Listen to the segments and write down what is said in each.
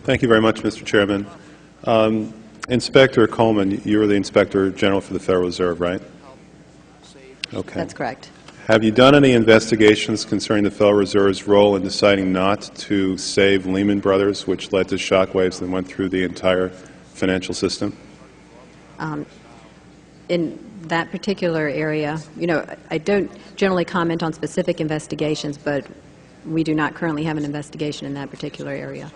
Thank you very much, Mr. Chairman. Inspector Coleman, you are the Inspector General for the Federal Reserve, right? Okay. That's correct. Have you done any investigations concerning the Federal Reserve's role in deciding not to save Lehman Brothers, which led to shockwaves that went through the entire financial system? In that particular area, I don't generally comment on specific investigations, but we do not currently have an investigation in that particular area.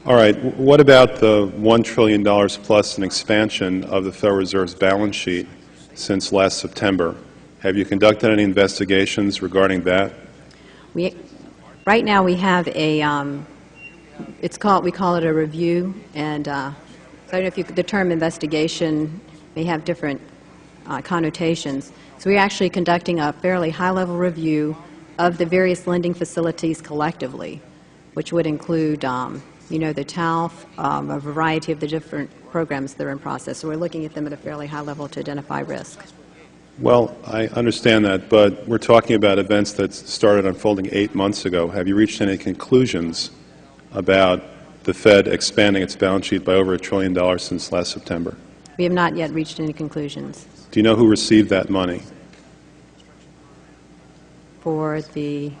All right. What about the $1 trillion plus in expansion of the Federal Reserve's balance sheet since last September? Have you conducted any investigations regarding that? Right now we have a, we call it a review, and so I don't know if the term investigation may have different connotations. So we're actually conducting a fairly high-level review of the various lending facilities collectively, which would include, the TALF, a variety of the different programs that are in process. So we're looking at them at a fairly high level to identify risk. Well, I understand that, but we're talking about events that started unfolding 8 months ago. Have you reached any conclusions about the Fed expanding its balance sheet by over $1 trillion since last September? We have not yet reached any conclusions. Do you know who received that money? For the,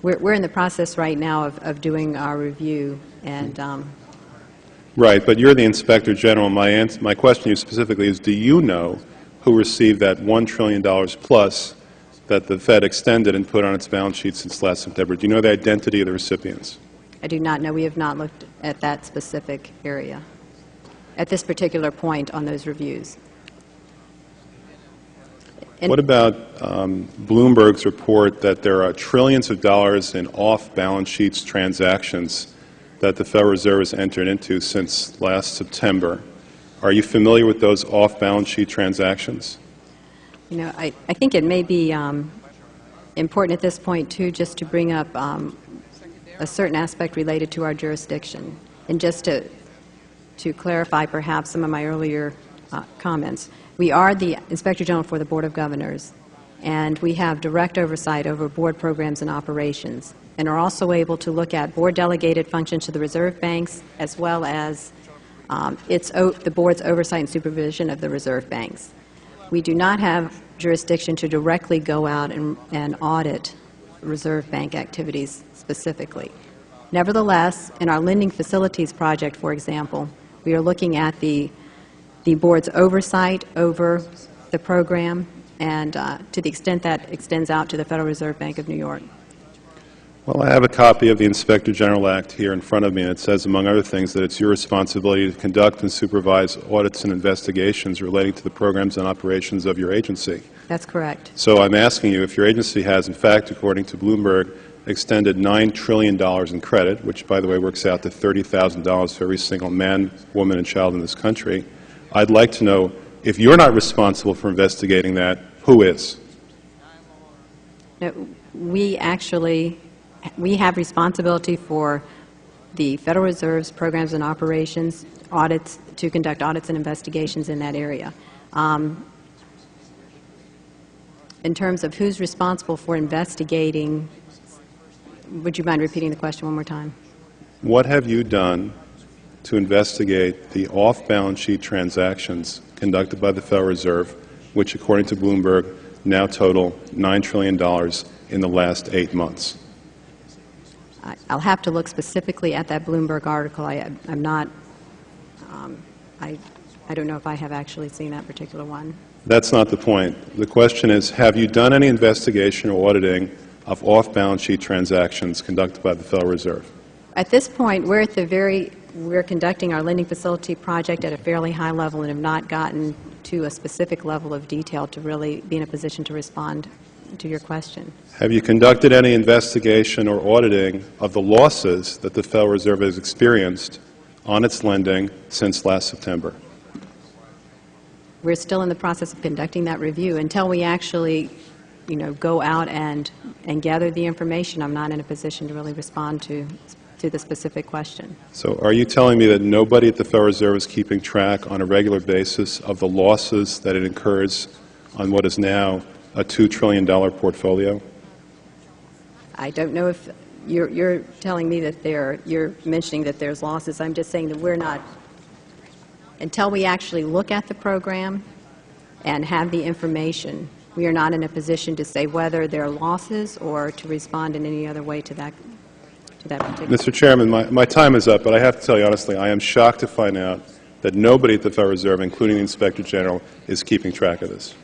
we're in the process right now of doing our review, and Right, but you're the Inspector General. My question to you specifically is, do you know who received that $1 trillion plus that the Fed extended and put on its balance sheet since last September? Do you know the identity of the recipients? I do not know. We have not looked at that specific area at this particular point on those reviews. What about Bloomberg's report that there are trillions of dollars in off-balance sheets transactions that the Federal Reserve has entered into since last September? Are you familiar with those off-balance sheet transactions? I think it may be important at this point, too, just to bring up a certain aspect related to our jurisdiction. And just to clarify perhaps some of my earlier comments, we are the Inspector General for the Board of Governors, and we have direct oversight over board programs and operations, and are also able to look at board-delegated functions to the reserve banks, as well as the board's oversight and supervision of the reserve banks. We do not have jurisdiction to directly go out and audit reserve bank activities specifically. Nevertheless, in our lending facilities project, for example, we are looking at the board's oversight over the program, and to the extent that extends out to the Federal Reserve Bank of New York. Well, I have a copy of the Inspector General Act here in front of me, and it says, among other things, that it's your responsibility to conduct and supervise audits and investigations relating to the programs and operations of your agency. That's correct. So I'm asking you if your agency has, in fact, according to Bloomberg, extended $9 trillion in credit, which, by the way, works out to $30,000 for every single man, woman, and child in this country. I'd like to know, if you're not responsible for investigating that, who is? No, we have responsibility for the Federal Reserve's programs and operations, audits, to conduct audits and investigations in that area. In terms of who's responsible for investigating, would you mind repeating the question one more time? What have you done to investigate the off-balance sheet transactions conducted by the Federal Reserve, which, according to Bloomberg, now total $9 trillion in the last 8 months? I'll have to look specifically at that Bloomberg article. I'm not, I don't know if I have actually seen that particular one. That's not the point. The question is, have you done any investigation or auditing of off-balance sheet transactions conducted by the Federal Reserve? At this point, we're conducting our lending facility project at a fairly high level and have not gotten to a specific level of detail to really be in a position to respond to your question. Have you conducted any investigation or auditing of the losses that the Federal Reserve has experienced on its lending since last September? We're still in the process of conducting that review. Until we actually, go out and gather the information, I'm not in a position to really respond to the specific question. So are you telling me that nobody at the Federal Reserve is keeping track on a regular basis of the losses that it incurs on what is now a $2 trillion portfolio? I don't know if you're telling me that you're mentioning that there's losses. I'm just saying that we're not, until we actually look at the program and have the information, we are not in a position to say whether there are losses or to respond in any other way to that particular. Mr. Chairman, my time is up, but I have to tell you honestly, I am shocked to find out that nobody at the Federal Reserve, including the Inspector General, is keeping track of this.